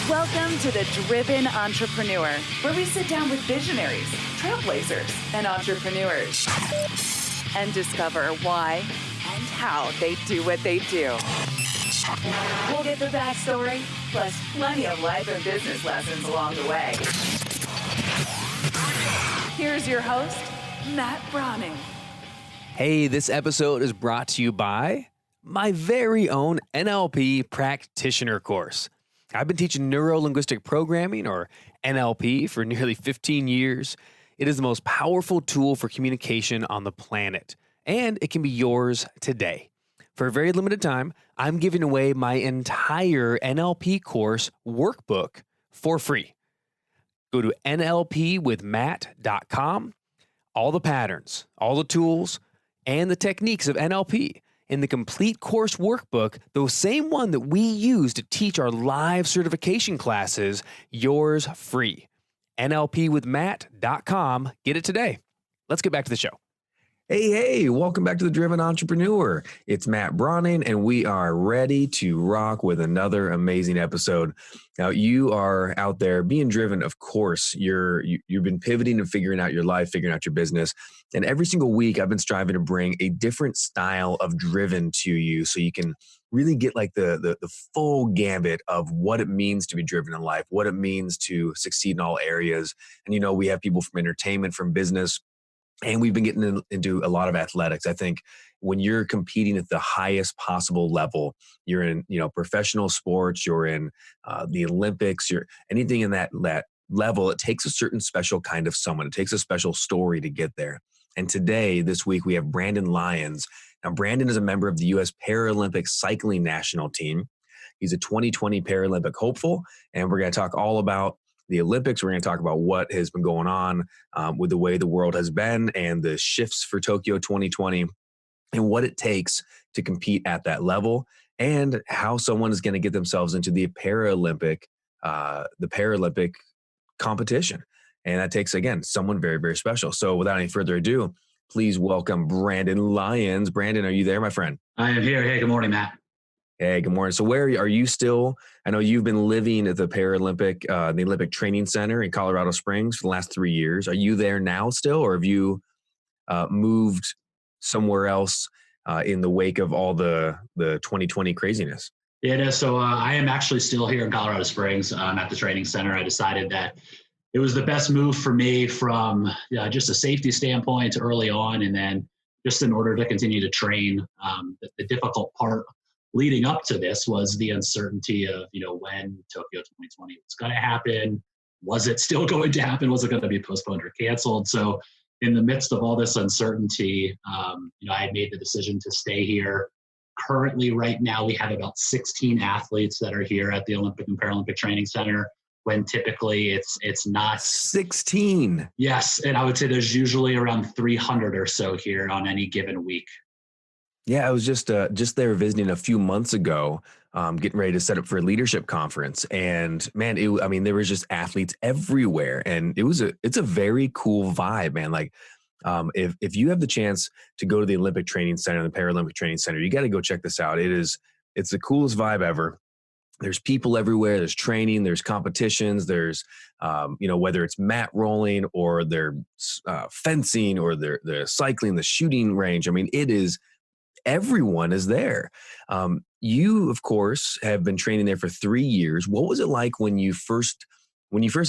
Welcome to The Driven Entrepreneur, where we sit down with visionaries, trailblazers, and entrepreneurs and discover why and how they do what they do. We'll get the backstory, plus plenty of life and business lessons along the way. Here's your host, Matt Brauning. Hey, this episode is brought to you by my very own NLP practitioner course. I've been teaching neuro-linguistic programming, or NLP, for nearly 15 years. It is the most powerful tool for communication on the planet, and it can be yours today. For a very limited time, I'm giving away my entire NLP course workbook for free. Go to nlpwithmatt.com. All the patterns, all the tools, and the techniques of NLP in the complete course workbook, the same one that we use to teach our live certification classes, yours free. nlpwithmatt.com. Get it today. Let's get back to the show. Hey, welcome back to The Driven Entrepreneur. It's Matt Brauning, and we are ready to rock with another amazing episode. Now, you are out there being driven, of course. You've been pivoting and figuring out your life, figuring out your business. And every single week, I've been striving to bring a different style of driven to you so you can really get like the full gambit of what it means to be driven in life, what it means to succeed in all areas. And, you know, we have people from entertainment, from business, and we've been getting into a lot of athletics. I think when you're competing at the highest possible level, you're in, professional sports, you're in the Olympics, you're anything in that level, it takes a certain special kind of someone. It takes a special story to get there. And today, this week, we have Brandon Lyons. Now, Brandon is a member of the U.S. Paralympic cycling national team. He's a 2020 Paralympic hopeful, and we're going to talk all about the Olympics. We're going to talk about what has been going on with the way the world has been and the shifts for Tokyo 2020 and what it takes to compete at that level and how someone is going to get themselves into the Paralympic competition. And that takes, again, someone very, very special. So without any further ado, please welcome Brandon Lyons. Brandon, are you there, my friend? I am here. Hey, good morning, Matt. Hey, good morning. So where are you still? I know you've been living at the Paralympic, the Olympic Training Center in Colorado Springs for the last 3 years. Are you there now still, or have you moved somewhere else in the wake of all the 2020 craziness? Yeah, so I am actually still here in Colorado Springs at the training center. I decided that it was the best move for me from just a safety standpoint early on, and then just in order to continue to train. The difficult part leading up to this was the uncertainty of, when Tokyo 2020 was going to happen. Was it still going to happen? Was it going to be postponed or canceled? So in the midst of all this uncertainty, I had made the decision to stay here. Currently, right now, we have about 16 athletes that are here at the Olympic and Paralympic Training Center, when typically it's not. 16. Yes, and I would say there's usually around 300 or so here on any given week. Yeah, I was just there visiting a few months ago, getting ready to set up for a leadership conference, and man, there was just athletes everywhere, and it's a very cool vibe, man. Like, if you have the chance to go to the Olympic Training Center, the Paralympic Training Center, you got to go check this out. It's the coolest vibe ever. There's people everywhere. There's training. There's competitions. There's, whether it's mat rolling or they're fencing or they're cycling, the shooting range. I mean, everyone is there. You, of course, have been training there for 3 years. What was it like when you first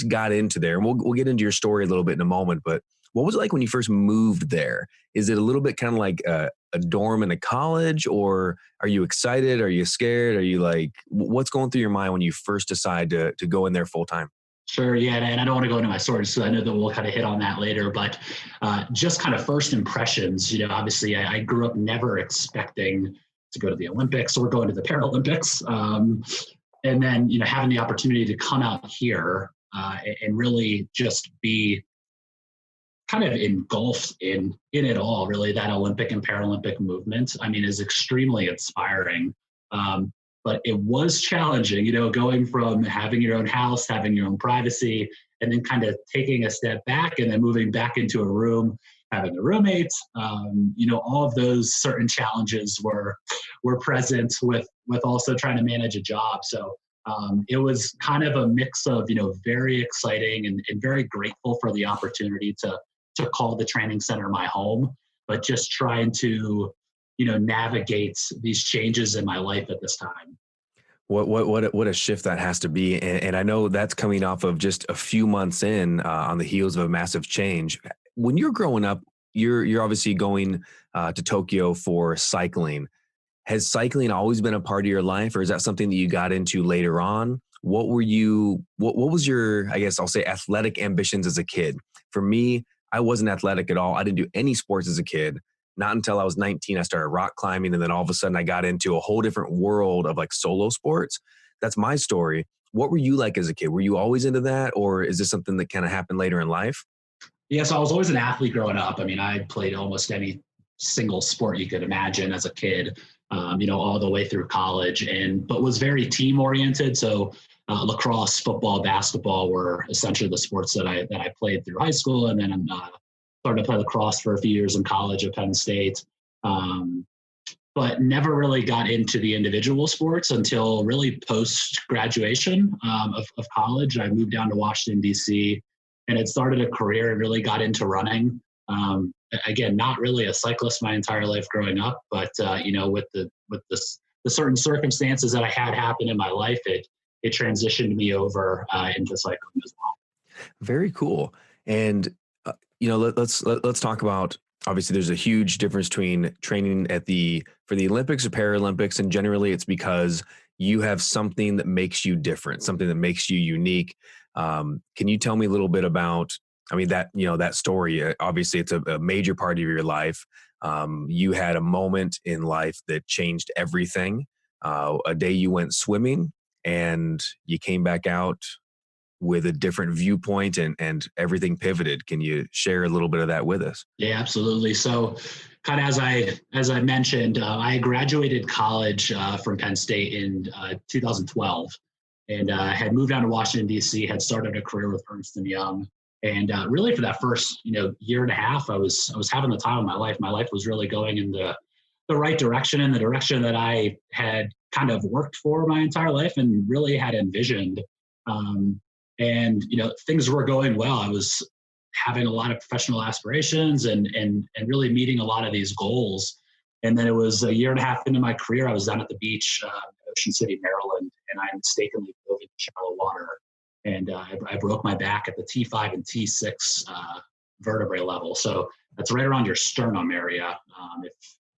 got into there? And we'll get into your story a little bit in a moment, but what was it like when you first moved there? Is it a little bit kind of like a dorm in a college, or are you excited? Are you scared? Are you like, what's going through your mind when you first decide to go in there full time? Sure. Yeah. And I don't want to go into my story, so I know that we'll kind of hit on that later, but just kind of first impressions, obviously I grew up never expecting to go to the Olympics or going to the Paralympics. And then, having the opportunity to come out here and really just be kind of engulfed in it all, really, that Olympic and Paralympic movement, is extremely inspiring. But it was challenging, going from having your own house, having your own privacy, and then kind of taking a step back and then moving back into a room having a roommate. All of those certain challenges were present with also trying to manage a job. So it was kind of a mix of, very exciting and very grateful for the opportunity to call the training center my home, but just trying to, navigate these changes in my life at this time. What a shift that has to be. And I know that's coming off of just a few months in on the heels of a massive change. When you're growing up, you're obviously going to Tokyo for cycling. Has cycling always been a part of your life, or is that something that you got into later on? What was your, I guess I'll say, athletic ambitions as a kid? For me, I wasn't athletic at all. I didn't do any sports as a kid. Not until I was 19, I started rock climbing. And then all of a sudden I got into a whole different world of like solo sports. That's my story. What were you like as a kid? Were you always into that? Or is this something that kind of happened later in life? Yeah, so I was always an athlete growing up. I mean, I played almost any single sport you could imagine as a kid, all the way through college, but was very team oriented. So lacrosse, football, basketball were essentially the sports that I played through high school, and then started to play lacrosse for a few years in college at Penn State. But never really got into the individual sports until really post graduation of college. I moved down to Washington, D.C., and had started a career and really got into running. Again, not really a cyclist my entire life growing up, but with the certain circumstances that I had happen in my life, it transitioned me over into cycling as well. Very cool. And let's talk about, obviously there's a huge difference between training for the Olympics or Paralympics, and generally it's because you have something that makes you different, something that makes you unique. Can you tell me a little bit about, that story? Obviously it's a major part of your life. You had a moment in life that changed everything. A day you went swimming and you came back out with a different viewpoint and everything pivoted. Can you share a little bit of that with us? Yeah, absolutely. So kind of as I mentioned, I graduated college from Penn State in 2012, and had moved down to Washington, D.C., had started a career with Ernst Young. And really for that first, year and a half, I was having the time of my life. My life was really going in the right direction, in the direction that I had kind of worked for my entire life and really had envisioned. And things were going well. I was having a lot of professional aspirations and really meeting a lot of these goals. And then it was a year and a half into my career. I was down at the beach in Ocean City, Maryland, and I mistakenly dove into shallow water. And I broke my back at the T5 and T6 vertebrae level. So that's right around your sternum area, if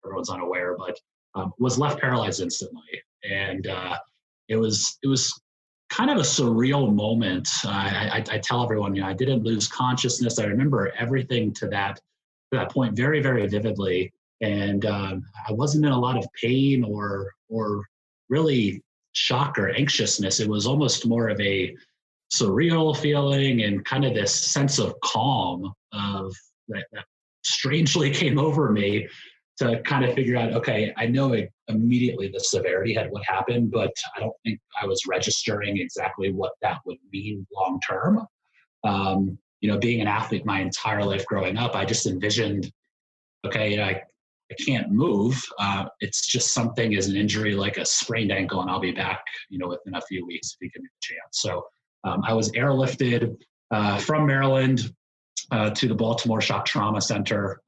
everyone's unaware, but was left paralyzed instantly. And it was kind of a surreal moment. I tell everyone, I didn't lose consciousness. I remember everything to that point very, very vividly. And I wasn't in a lot of pain or really shock or anxiousness. It was almost more of a surreal feeling and kind of this sense of calm of that strangely came over me to kind of figure out, okay, I know immediately the severity had what happened, but I don't think I was registering exactly what that would mean long term. Being an athlete my entire life growing up, I just envisioned, okay, I can't move. It's just something as an injury like a sprained ankle, and I'll be back, within a few weeks if you give me the chance. So I was airlifted from Maryland to the Baltimore Shock Trauma Center.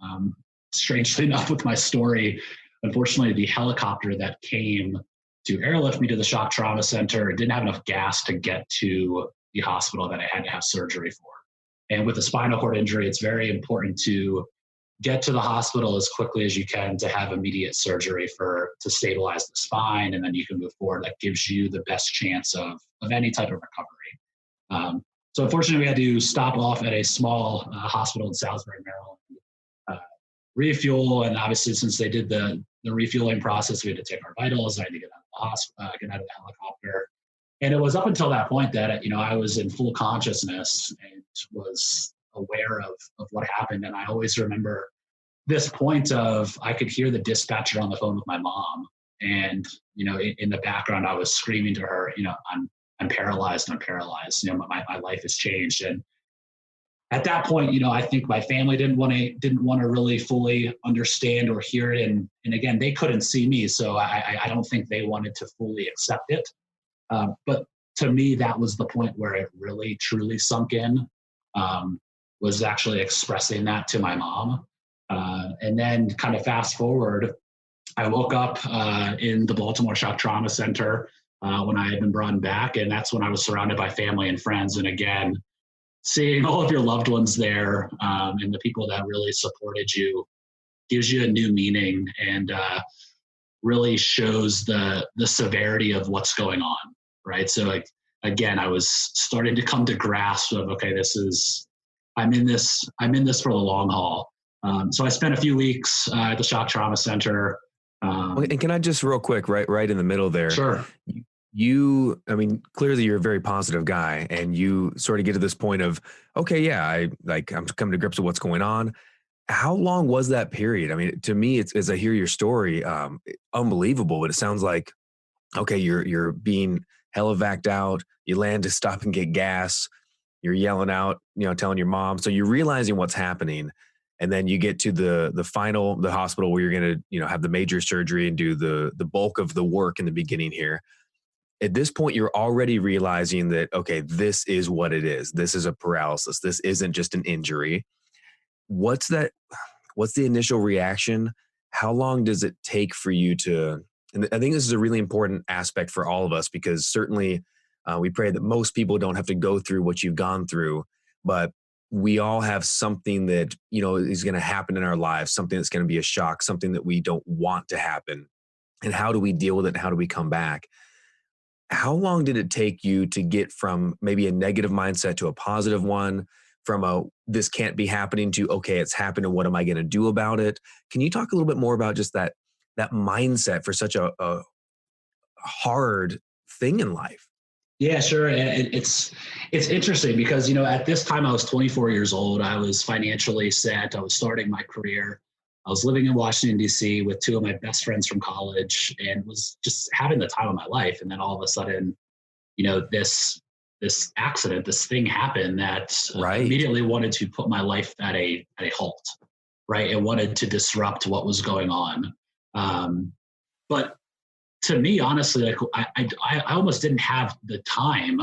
Strangely enough, with my story, unfortunately, the helicopter that came to airlift me to the Shock Trauma Center didn't have enough gas to get to the hospital that I had to have surgery for. And with a spinal cord injury, it's very important to get to the hospital as quickly as you can to have immediate surgery to stabilize the spine, and then you can move forward. That gives you the best chance of any type of recovery. So unfortunately, we had to stop off at a small hospital in Salisbury, Maryland, refuel. And obviously, since they did the refueling process, we had to take our vitals. I had to get out of the helicopter. And it was up until that point that, I was in full consciousness and was aware of what happened. And I always remember this point of, I could hear the dispatcher on the phone with my mom. And, in the background, I was screaming to her, I'm paralyzed. I'm paralyzed. My life has changed. And at that point, I think my family didn't want to really fully understand or hear it. And again, they couldn't see me. So I don't think they wanted to fully accept it. But to me, that was the point where it really, truly sunk in, was actually expressing that to my mom. And then kind of fast forward, I woke up in the Baltimore Shock Trauma Center when I had been brought back. And that's when I was surrounded by family and friends. And again, seeing all of your loved ones there and the people that really supported you gives you a new meaning and really shows the severity of what's going on, right? So like, again, I was starting to come to grasp of, okay, I'm in this for the long haul. So I spent a few weeks at the Shock Trauma Center. And can I just real quick, right in the middle there? Sure. I mean, clearly you're a very positive guy, and you sort of get to this point of, okay, yeah, I'm coming to grips with what's going on. How long was that period? I mean, to me, it's, as I hear your story, unbelievable, but it sounds like, okay, you're being helivacked out, you land to stop and get gas, you're yelling out, telling your mom. So you're realizing what's happening. And then you get to the hospital where you're going to, have the major surgery and do the bulk of the work in the beginning here. At this point, you're already realizing that, okay, this is what it is. This is a paralysis. This isn't just an injury. What's the initial reaction? How long does it take for you to, and I think this is a really important aspect for all of us, because certainly we pray that most people don't have to go through what you've gone through, but we all have something that, is going to happen in our lives, something that's going to be a shock, something that we don't want to happen. And how do we deal with it? And how do we come back? How long did it take you to get from maybe a negative mindset to a positive one, from this can't be happening to, okay, it's happened and what am I going to do about it? Can you talk a little bit more about just that mindset for such a hard thing in life? Yeah, sure. And it's interesting because, at this time I was 24 years old. I was financially set. I was starting my career. I was living in Washington, D.C. with two of my best friends from college and was just having the time of my life. And then all of a sudden, this accident, this thing happened that immediately wanted to put my life at a halt, right? It wanted to disrupt what was going on. But to me, honestly, like I almost didn't have the time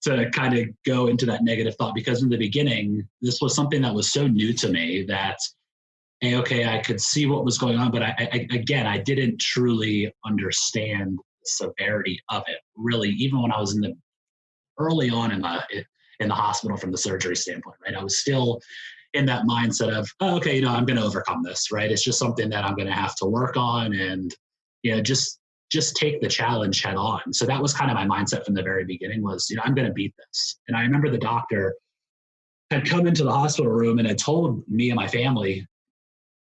to kind of go into that negative thought, because in the beginning, this was something that was so new to me that, okay, I could see what was going on, but I didn't truly understand the severity of it. Really, even when I was early on in the hospital from the surgery standpoint, right? I was still in that mindset of, oh, okay, I'm going to overcome this, right? It's just something that I'm going to have to work on, and just take the challenge head on. So that was kind of my mindset from the very beginning was, I'm going to beat this. And I remember the doctor had come into the hospital room and had told me and my family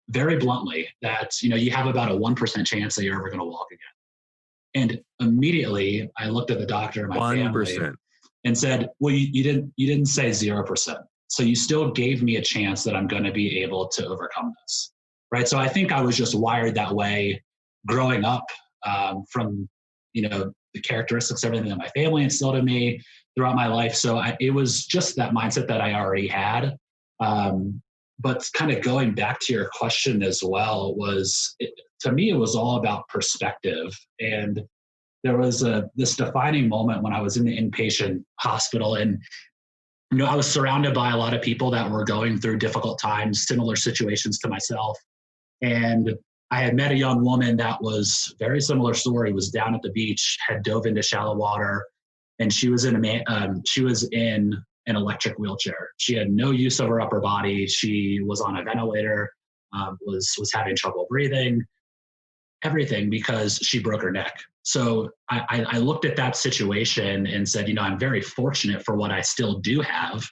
very bluntly that, you have about a 1% chance that you're ever going to walk again. And immediately I looked at the doctor and my 1%. family and said, well, you didn't say 0%. So you still gave me a chance that I'm going to be able to overcome this. Right. So I think I was just wired that way growing up, from, the characteristics, everything that my family instilled in me throughout my life. So it was just that mindset that I already had. But kind of going back to your question as well to me, it was all about perspective. And there was this defining moment when I was in the inpatient hospital, and I was surrounded by a lot of people that were going through difficult times, similar situations to myself. And I had met a young woman that was very similar story, was down at the beach, had dove into shallow water, and she was in an electric wheelchair. She had no use of her upper body. She was on a ventilator, was having trouble breathing, everything because she broke her neck. So I looked at that situation and said, I'm very fortunate for what I still do have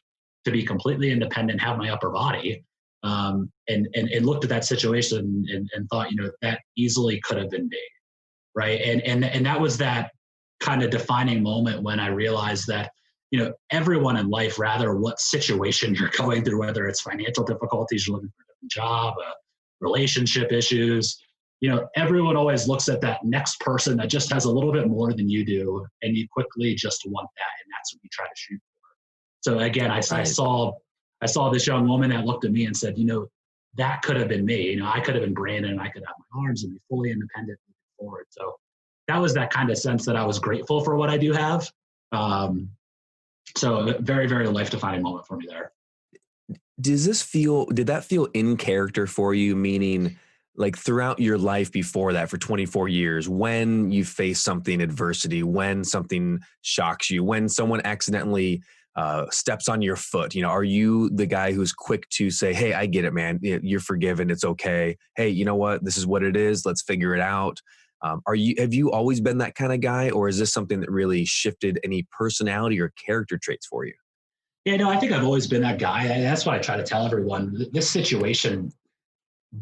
to be completely independent, have my upper body. And looked at that situation and thought, that easily could have been me, right? And that was that kind of defining moment when I realized that, everyone in life, rather what situation you're going through, whether it's financial difficulties, you're looking for a different job, relationship issues, everyone always looks at that next person that just has a little bit more than you do, and you quickly just want that, and that's what you try to shoot for. So again, I saw I saw this young woman that looked at me and said, that could have been me. I could have been Brandon, and I could have my arms and be fully independent moving forward. So that was that kind of sense that I was grateful for what I do have. So a very, very life-defining moment for me there. Did that feel in character for you? Meaning, like throughout your life before that, for 24 years, when you face something adversity, when something shocks you, when someone accidentally steps on your foot, are you the guy who's quick to say, hey, I get it, man. You're forgiven. It's okay. Hey, you know what? This is what it is. Let's figure it out. Have you always been that kind of guy, or is this something that really shifted any personality or character traits for you? Yeah, no, I think I've always been that guy. And that's what I try to tell everyone. This situation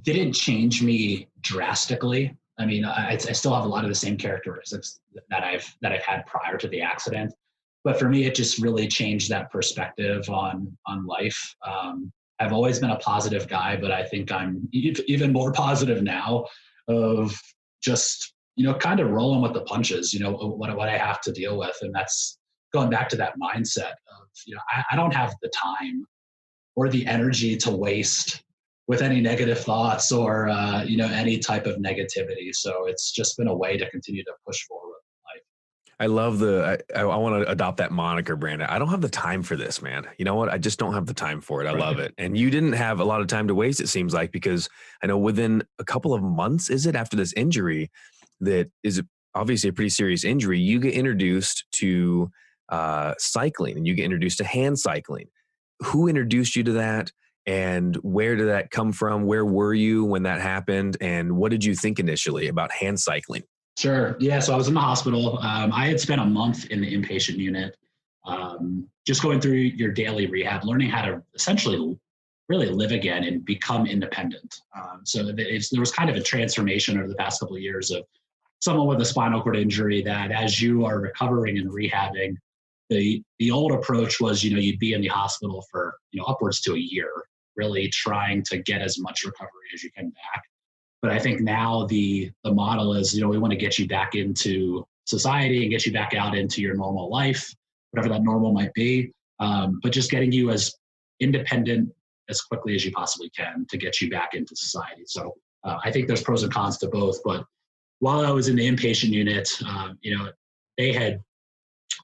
didn't change me drastically. I mean, I still have a lot of the same characteristics that I've had prior to the accident. But for me, it just really changed that perspective on life. I've always been a positive guy, but I think I'm even more positive now of just, kind of rolling with the punches, what I have to deal with. And that's going back to that mindset of, I don't have the time or the energy to waste with any negative thoughts or, any type of negativity. So it's just been a way to continue to push forward in life. I love I want to adopt that moniker, Brandon. I don't have the time for this, man. You know what? I just don't have the time for it. I love it. And you didn't have a lot of time to waste, it seems like, because I know within a couple of months, is it, after this injury that is obviously a pretty serious injury, you get introduced to cycling, and you get introduced to hand cycling. Who introduced you to that? And where did that come from? Where were you when that happened? And what did you think initially about hand cycling? Sure. Yeah. So I was in the hospital. I had spent a month in the inpatient unit, just going through your daily rehab, learning how to essentially really live again and become independent. So there was kind of a transformation over the past couple of years of someone with a spinal cord injury that as you are recovering and rehabbing, the old approach was, you'd be in the hospital for, upwards to a year, really trying to get as much recovery as you can back. But I think now the model is, we want to get you back into society and get you back out into your normal life, whatever that normal might be. But just getting you as independent as quickly as you possibly can to get you back into society. So I think there's pros and cons to both. But while I was in the inpatient unit, they had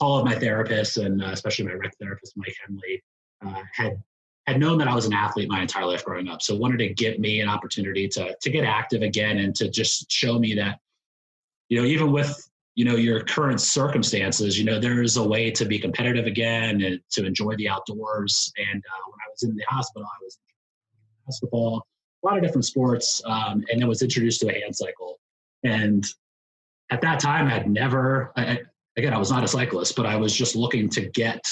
all of my therapists, and especially my rec therapist, Mike Henley, had known that I was an athlete my entire life growing up. So wanted to give me an opportunity to get active again and to just show me that, even with, your current circumstances, there is a way to be competitive again and to enjoy the outdoors. And when I was in the hospital, I was in basketball, a lot of different sports, and then was introduced to a hand cycle. And at that time, I was not a cyclist, but I was just looking to get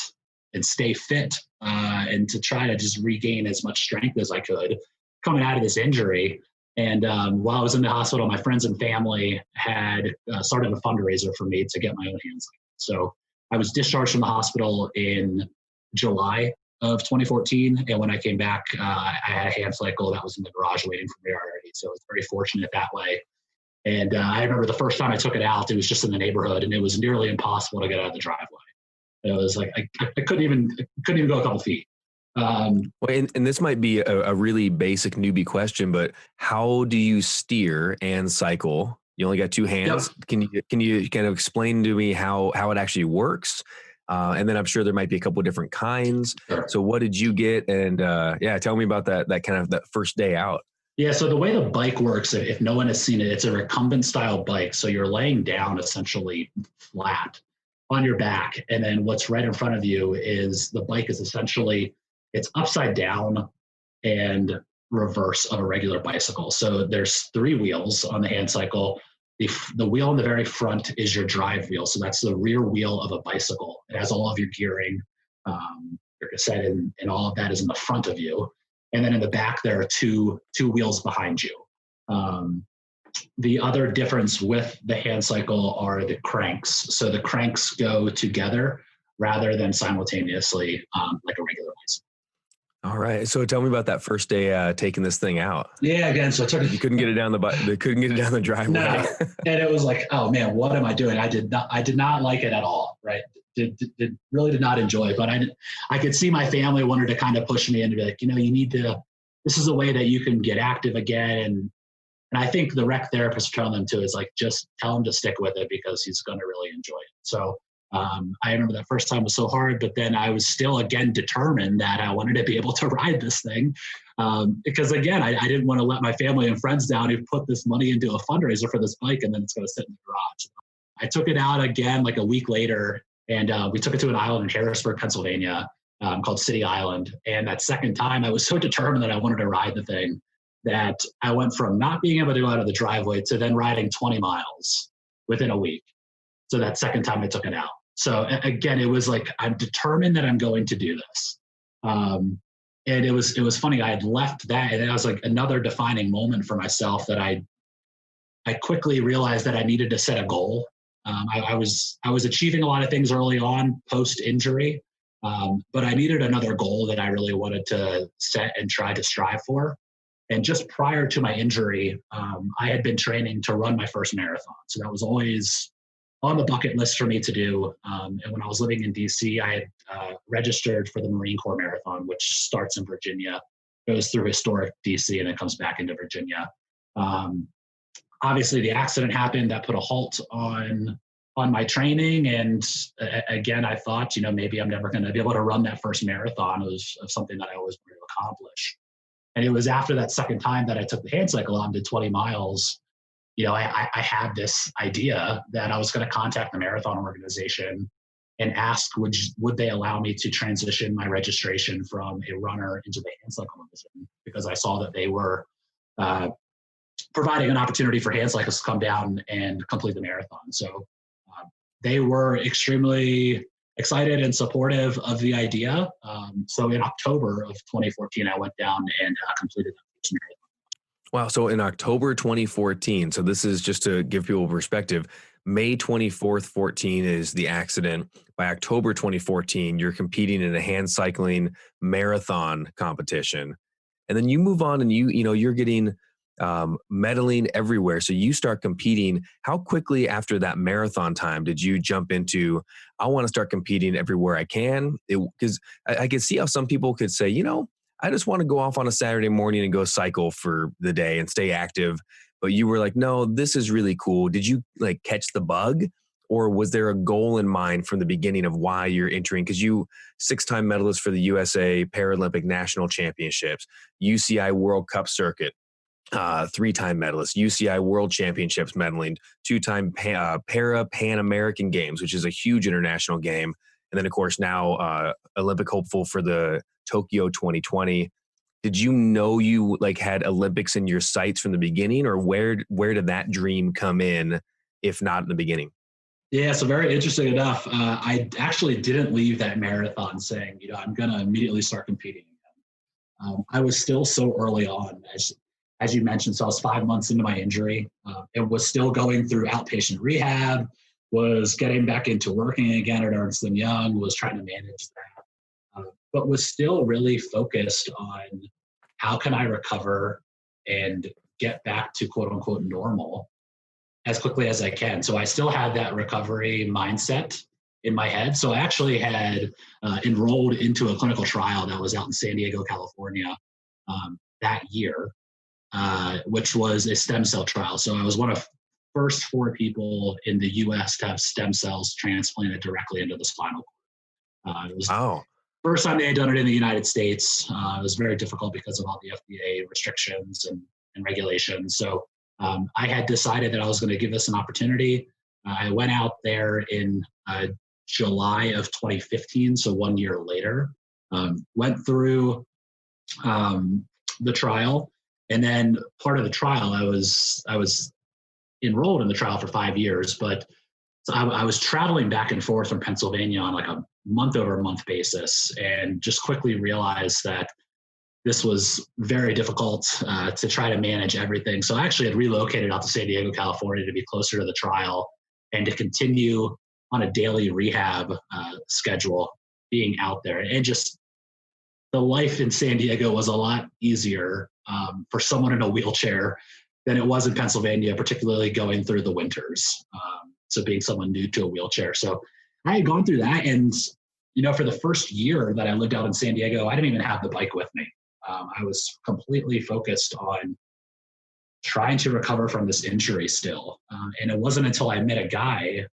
and stay fit and to try to just regain as much strength as I could coming out of this injury. And while I was in the hospital, my friends and family had started a fundraiser for me to get my own hand cycle. So I was discharged from the hospital in July of 2014. And when I came back, I had a hand cycle that was in the garage waiting for me already. So I was very fortunate that way. And I remember the first time I took it out, it was just in the neighborhood, and it was nearly impossible to get out of the driveway. It was like I couldn't even go a couple feet. Well, and this might be a really basic newbie question, but how do you steer and cycle? You only got two hands. Yep. Can you kind of explain to me how it actually works? And then I'm sure there might be a couple of different kinds. Sure. So what did you get? And tell me about that kind of that first day out. Yeah, so the way the bike works, if no one has seen it, it's a recumbent style bike. So you're laying down essentially flat on your back. And then what's right in front of you is the bike is essentially, it's upside down and reverse of a regular bicycle. So there's 3 wheels on the hand cycle. The wheel in the very front is your drive wheel. So that's the rear wheel of a bicycle. It has all of your gearing, your cassette, and all of that is in the front of you. And then in the back, there are two wheels behind you. The other difference with the hand cycle are the cranks. So the cranks go together rather than simultaneously like a regular bicycle. All right. So tell me about that first day taking this thing out. Yeah, again, so you couldn't get it down they couldn't get it down the driveway. No. And it was like, oh man, what am I doing? I did not like it at all. Right. really did not enjoy it. But I could see my family wanted to kind of push me into be like, you need to, this is a way that you can get active again. And I think the rec therapist telling them to is like, just tell him to stick with it because he's going to really enjoy it. So I remember that first time was so hard, but then I was still again determined that I wanted to be able to ride this thing. Because again, I didn't want to let my family and friends down who put this money into a fundraiser for this bike and then it's going to sit in the garage. I took it out again like a week later, and we took it to an island in Harrisburg, Pennsylvania, called City Island. And that second time, I was so determined that I wanted to ride the thing that I went from not being able to go out of the driveway to then riding 20 miles within a week. So that second time I took it out. So again, it was like, I'm determined that I'm going to do this. And it was funny. I had left that, and it was like another defining moment for myself that I quickly realized that I needed to set a goal. I was achieving a lot of things early on post injury, but I needed another goal that I really wanted to set and try to strive for. And just prior to my injury, I had been training to run my first marathon. So that was always on the bucket list for me to do. And when I was living in DC, I had registered for the Marine Corps Marathon, which starts in Virginia, goes through historic DC, and then comes back into Virginia. Obviously, the accident happened that put a halt on my training. And again, I thought, maybe I'm never going to be able to run that first marathon. It was something that I always wanted to accomplish. And it was after that second time that I took the hand cycle out and did 20 miles. I had this idea that I was going to contact the marathon organization and ask, would they allow me to transition my registration from a runner into the hand cycle division, because I saw that they were providing an opportunity for hand cyclists to come down and complete the marathon. So they were extremely excited and supportive of the idea. So in October of 2014, I went down and completed that first marathon. Wow. So in October 2014, so this is just to give people perspective, May 24th, 14 is the accident. By October 2014, you're competing in a hand cycling marathon competition. And then you move on and you're getting medaling everywhere. So you start competing. How quickly after that marathon time did you jump into, I want to start competing everywhere I can? Because I could see how some people could say, I just want to go off on a Saturday morning and go cycle for the day and stay active. But you were like, no, this is really cool. Did you catch the bug? Or was there a goal in mind from the beginning of why you're entering? Because you 6-time medalist for the USA Paralympic National Championships, UCI World Cup circuit, 3-time medalist, UCI World Championships medaling, 2-time Pan American Games, which is a huge international game. And then, of course, now Olympic hopeful for the Tokyo 2020. Did you know you had Olympics in your sights from the beginning, or where did that dream come in, if not in the beginning? Yeah, so very interesting enough. I actually didn't leave that marathon saying, I'm going to immediately start competing again. I was still so early on, as you mentioned. So I was 5 months into my injury. It was still going through outpatient rehab, was getting back into working again at Ernst Young, was trying to manage that, but was still really focused on how can I recover and get back to quote unquote normal as quickly as I can. So I still had that recovery mindset in my head. So I actually had enrolled into a clinical trial that was out in San Diego, California that year, which was a stem cell trial. So I was one of first 4 people in the U.S. to have stem cells transplanted directly into the spinal cord. It was the first time they had done it in the United States. It was very difficult because of all the FDA restrictions and regulations. So I had decided that I was going to give this an opportunity. I went out there in July of 2015, so 1 year later, went through the trial. And then part of the trial, I was enrolled in the trial for 5 years, but so I was traveling back and forth from Pennsylvania on a month-over-month basis, and just quickly realized that this was very difficult to try to manage everything. So I actually had relocated out to San Diego, California to be closer to the trial and to continue on a daily rehab schedule being out there. And just the life in San Diego was a lot easier for someone in a wheelchair than it was in Pennsylvania, particularly going through the winters. So being someone new to a wheelchair. So I had gone through that. And, for the first year that I lived out in San Diego, I didn't even have the bike with me. I was completely focused on trying to recover from this injury still. And it wasn't until I met a guy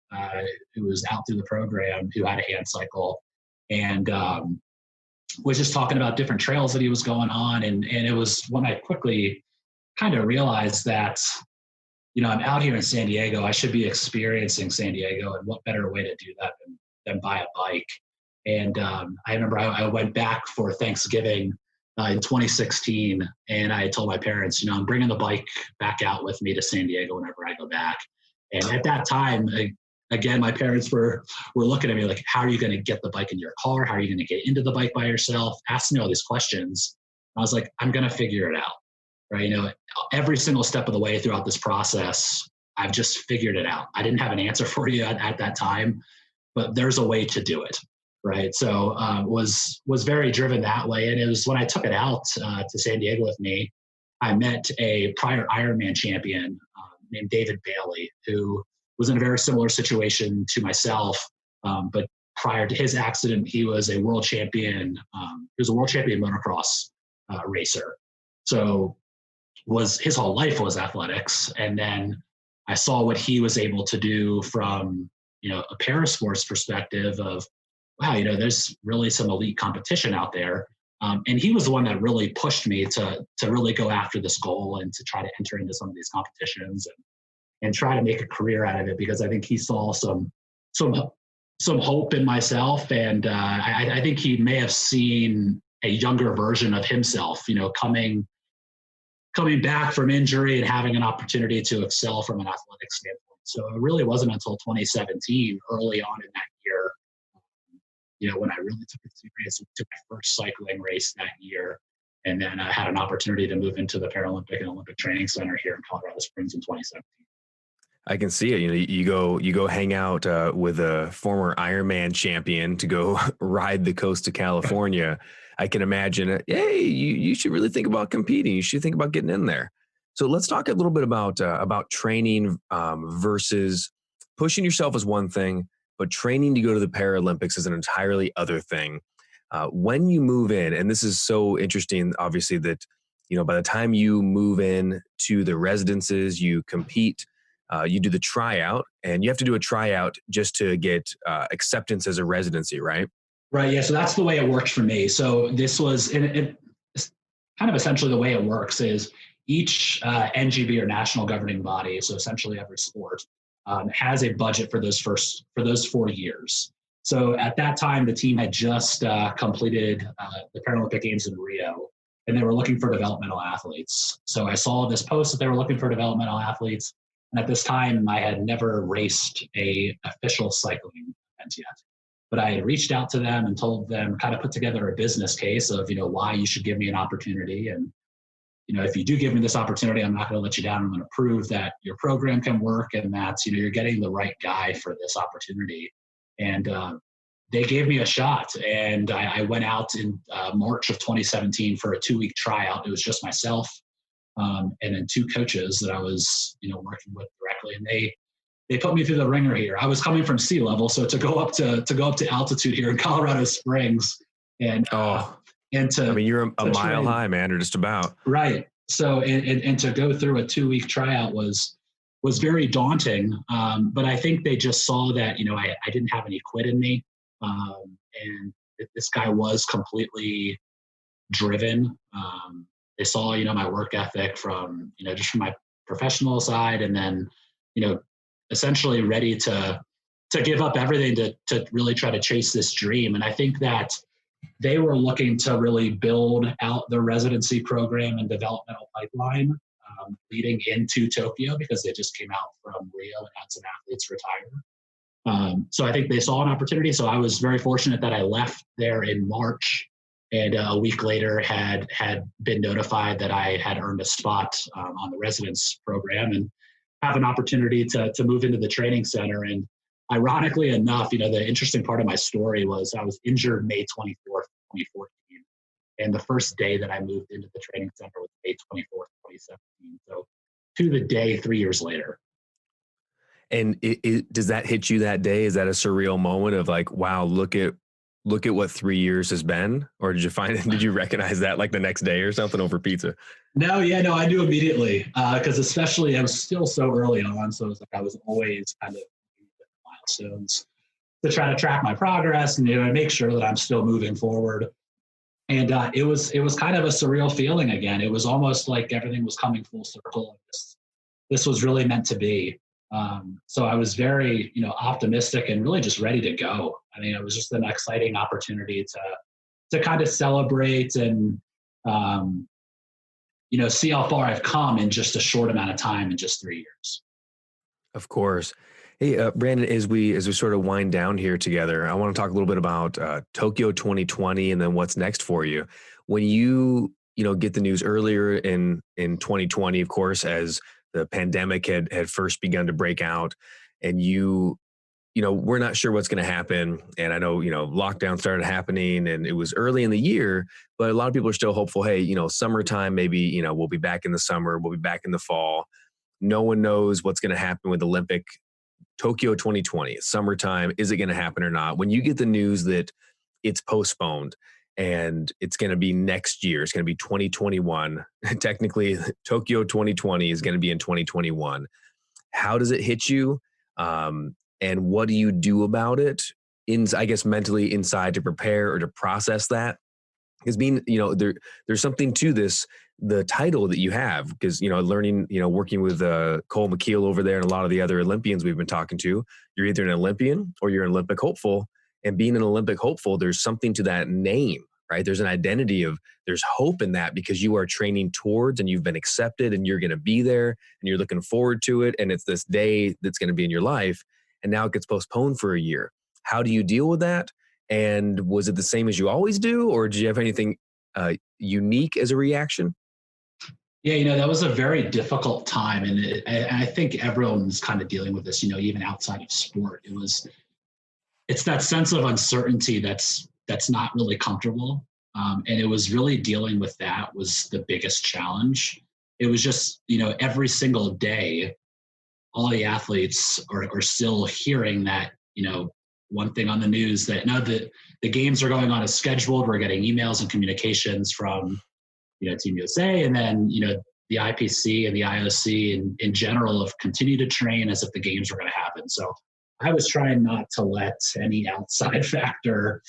who was out through the program who had a hand cycle and was just talking about different trails that he was going on. And it was when I quickly kind of realized that, I'm out here in San Diego. I should be experiencing San Diego. And what better way to do that than buy a bike? And I remember I went back for Thanksgiving in 2016, and I told my parents, I'm bringing the bike back out with me to San Diego whenever I go back. And at that time, again, my parents were looking at me like, how are you going to get the bike in your car? How are you going to get into the bike by yourself? Asking me all these questions. I was like, I'm going to figure it out, right? Every single step of the way throughout this process, I've just figured it out. I didn't have an answer for you at that time, but there's a way to do it. Right. So was very driven that way. And it was when I took it out to San Diego with me, I met a prior Ironman champion named David Bailey, who was in a very similar situation to myself. But prior to his accident, he was a world champion. He was a world champion motocross racer. So his whole life was athletics. And then I saw what he was able to do from, a parasports perspective of, wow, there's really some elite competition out there. And he was the one that really pushed me to really go after this goal and to try to enter into some of these competitions and try to make a career out of it, because I think he saw some hope in myself. And I think he may have seen a younger version of himself, coming back from injury and having an opportunity to excel from an athletic standpoint. So it really wasn't until 2017, early on in that year, when I really took it serious, took my first cycling race that year. And then I had an opportunity to move into the Paralympic and Olympic Training Center here in Colorado Springs in 2017. I can see it. You go hang out with a former Ironman champion to go ride the coast of California. I can imagine, hey, you should really think about competing. You should think about getting in there. So let's talk a little bit about training versus pushing yourself is one thing, but training to go to the Paralympics is an entirely other thing. When you move in, and this is so interesting, obviously, that, by the time you move in to the residences, you compete, you do the tryout, and you have to do a tryout just to get acceptance as a residency, right? Right. Yeah. So that's the way it worked for me. So this was it's kind of essentially the way it works is each NGB or national governing body, so essentially every sport, has a budget for those 4 years. So at that time, the team had just completed the Paralympic Games in Rio, and they were looking for developmental athletes. So I saw this post that they were looking for developmental athletes. And at this time, I had never raced a official cycling event yet. But I had reached out to them and told them, kind of put together a business case of, why you should give me an opportunity. And, if you do give me this opportunity, I'm not going to let you down. I'm going to prove that your program can work and that, you're getting the right guy for this opportunity. And they gave me a shot. And I went out in March of 2017 for a 2-week tryout. It was just myself and then 2 coaches that I was, working with directly. And they put me through the ringer here. I was coming from sea level, so to go up to altitude here in Colorado Springs, and you're a mile high, man, or just about. Right. So and to go through a 2-week tryout was very daunting. But I think they just saw that I didn't have any quit in me, and this guy was completely driven. They saw my work ethic from just from my professional side, and then essentially ready to give up everything to really try to chase this dream. And I think that they were looking to really build out their residency program and developmental pipeline leading into Tokyo, because they just came out from Rio and had some athletes retire. So I think they saw an opportunity. So I was very fortunate that I left there in March, and a week later had been notified that I had earned a spot on the residence program and have an opportunity to move into the training center. And ironically enough, the interesting part of my story was I was injured May 24th, 2014. And the first day that I moved into the training center was May 24th, 2017. So to the day, 3 years later. And does that hit you that day? Is that a surreal moment of like, wow, look at what 3 years has been? Or did you recognize that like the next day or something over pizza? No, yeah, no, I knew immediately because especially I was still so early on. So it was like I was always kind of milestones to try to track my progress and make sure that I'm still moving forward. And it was kind of a surreal feeling again. It was almost like everything was coming full circle. This was really meant to be. So I was very, optimistic and really just ready to go. I mean, it was just an exciting opportunity to kind of celebrate and, see how far I've come in just a short amount of time in just 3 years. Of course. Hey, Brandon, as we sort of wind down here together, I want to talk a little bit about Tokyo 2020 and then what's next for you. When you get the news earlier in 2020, of course, as the pandemic had first begun to break out, and we're not sure what's going to happen. And I know, lockdown started happening and it was early in the year, but a lot of people are still hopeful. Hey, summertime, maybe, we'll be back in the summer, we'll be back in the fall. No one knows what's going to happen with Tokyo 2020. It's summertime. Is it going to happen or not? When you get the news that it's postponed and it's going to be next year, it's going to be 2021. Technically, Tokyo 2020 is going to be in 2021. How does it hit you? And what do you do about it? I guess mentally inside to prepare or to process that? Because there's something to this, the title that you have, because, learning, working with Cole McKeel over there and a lot of the other Olympians we've been talking to, you're either an Olympian or you're an Olympic hopeful. And being an Olympic hopeful, there's something to that name, right? There's an identity there's hope in that because you are training towards and you've been accepted and you're going to be there and you're looking forward to it. And it's this day that's going to be in your life. And now it gets postponed for a year. How do you deal with that? And was it the same as you always do? Or did you have anything unique as a reaction? Yeah, that was a very difficult time. And I think everyone's kind of dealing with this, even outside of sport. It's that sense of uncertainty that's not really comfortable. And it was really dealing with that was the biggest challenge. It was just, every single day, all the athletes are still hearing that, one thing on the news that no, the games are going on as scheduled. We're getting emails and communications from, Team USA and then, the IPC and the IOC in general have continued to train as if the games were going to happen. So I was trying not to let any outside factor,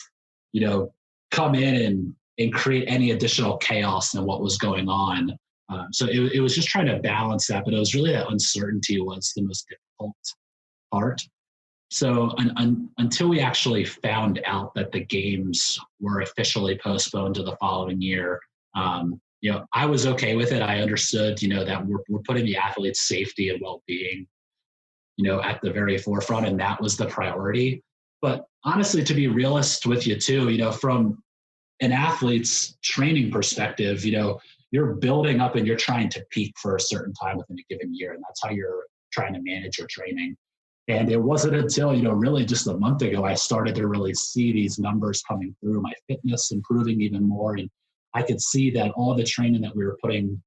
come in and create any additional chaos than what was going on. So it was just trying to balance that, but it was really that uncertainty was the most difficult part. So until we actually found out that the games were officially postponed to the following year, I was okay with it. I understood, that we're putting the athletes' safety and well-being, at the very forefront, and that was the priority. But honestly, to be realist with you too, from an athlete's training perspective, you're building up and you're trying to peak for a certain time within a given year, and that's how you're trying to manage your training. And it wasn't until, really just a month ago, I started to really see these numbers coming through, my fitness improving even more. And I could see that all the training that we were putting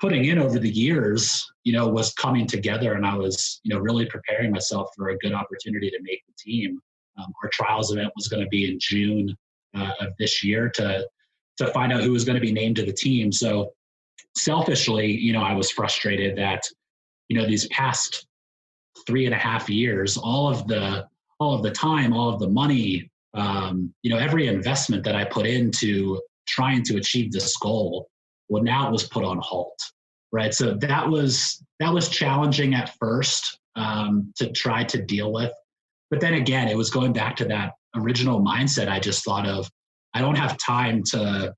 in over the years, was coming together. And I was, really preparing myself for a good opportunity to make the team. Our trials event was going to be in June of this year to find out who was going to be named to the team. So selfishly, I was frustrated that, these past 3.5 years, all of the time, all of the money, every investment that I put into trying to achieve this goal, well, now it was put on halt, right? So that was challenging at first to try to deal with. But then again, it was going back to that original mindset I just thought of. I don't have time to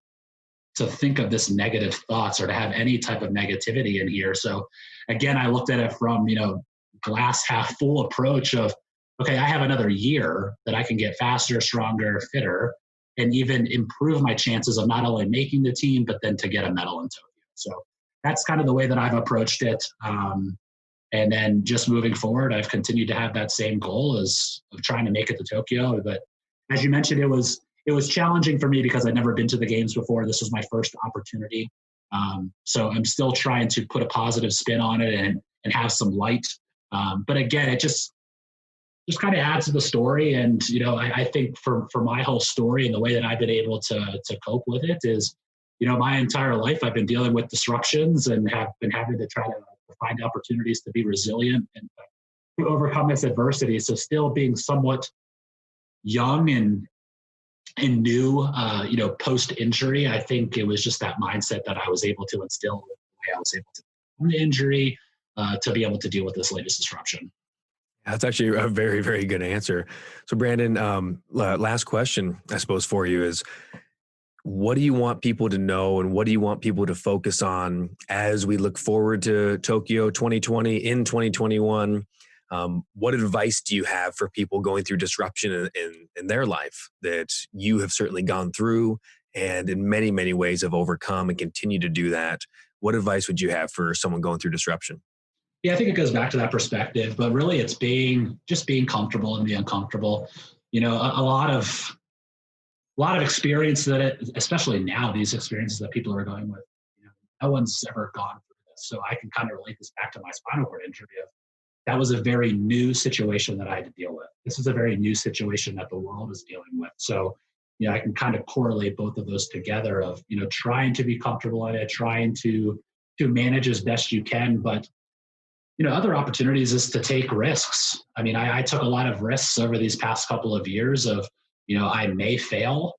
think of this negative thoughts or to have any type of negativity in here. So again, I looked at it from, glass half full approach of, okay, I have another year that I can get faster, stronger, fitter, and even improve my chances of not only making the team, but then to get a medal in Tokyo. So that's kind of the way that I've approached it. And then just moving forward, I've continued to have that same goal of trying to make it to Tokyo. But as you mentioned, it was challenging for me because I'd never been to the games before. This was my first opportunity. So I'm still trying to put a positive spin on it and have some light But again, it just kind of adds to the story. And, I think for my whole story and the way that I've been able to cope with it is, my entire life I've been dealing with disruptions and have been having to try to find opportunities to be resilient and to overcome this adversity. So still being somewhat young and new, post injury, I think it was just that mindset that I was able to instill the way I was able to from the injury to be able to deal with this latest disruption. That's actually a very, very good answer. So Brandon, last question, I suppose, for you is, what do you want people to know and what do you want people to focus on as we look forward to Tokyo 2020 in 2021? What advice do you have for people going through disruption in their life that you have certainly gone through and in many, many ways have overcome and continue to do that? What advice would you have for someone going through disruption? Yeah, I think it goes back to that perspective, but really it's being comfortable in the uncomfortable. A lot of experience especially now, these experiences that people are going with, no one's ever gone through this. So I can kind of relate this back to my spinal cord injury. That was a very new situation that I had to deal with. This is a very new situation that the world is dealing with. So, I can kind of correlate both of those together of, trying to be comfortable in it, trying to manage as best you can, but other opportunities is to take risks. I mean, I took a lot of risks over these past couple of years of, I may fail,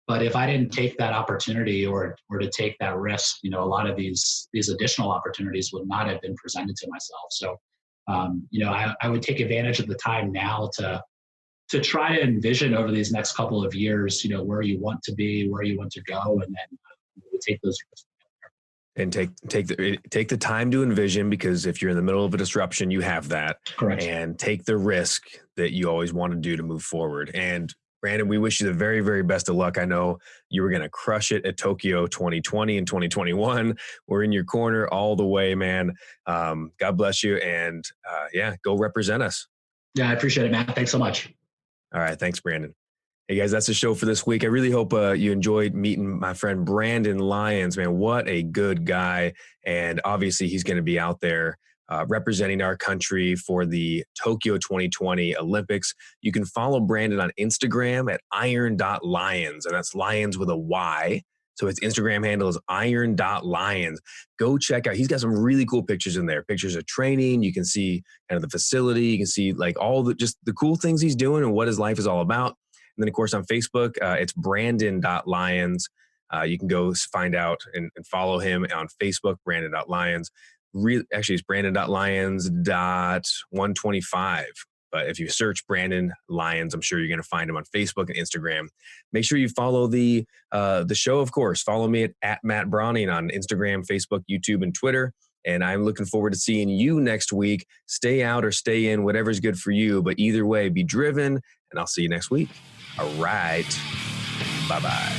but if I didn't take that opportunity or to take that risk, a lot of these additional opportunities would not have been presented to myself. So, I would take advantage of the time now to try to envision over these next couple of years, where you want to be, where you want to go, and then take those risks. And take the time to envision, because if you're in the middle of a disruption, you have that. Correct. And take the risk that you always want to do to move forward. And Brandon, we wish you the very, very best of luck. I know you were going to crush it at Tokyo 2020 and 2021. We're in your corner all the way, man. God bless you. And go represent us. Yeah, I appreciate it, Matt. Thanks so much. All right. Thanks, Brandon. Hey guys, that's the show for this week. I really hope you enjoyed meeting my friend Brandon Lyons. Man, what a good guy. And obviously he's going to be out there representing our country for the Tokyo 2020 Olympics. You can follow Brandon on Instagram at iron.lyons, and that's Lions with a Y. So his Instagram handle is iron.lyons. Go check out. He's got some really cool pictures in there. Pictures of training. You can see kind of the facility. You can see like all just the cool things he's doing and what his life is all about. And then, of course, on Facebook, it's brandon.lyons. You can go find out and follow him on Facebook, brandon.lyons. Actually, it's brandon.lyons.125. But if you search Brandon Lyons, I'm sure you're going to find him on Facebook and Instagram. Make sure you follow the show, of course. Follow me at Matt Brauning on Instagram, Facebook, YouTube, and Twitter. And I'm looking forward to seeing you next week. Stay out or stay in, whatever's good for you. But either way, be driven, and I'll see you next week. All right. Bye-bye.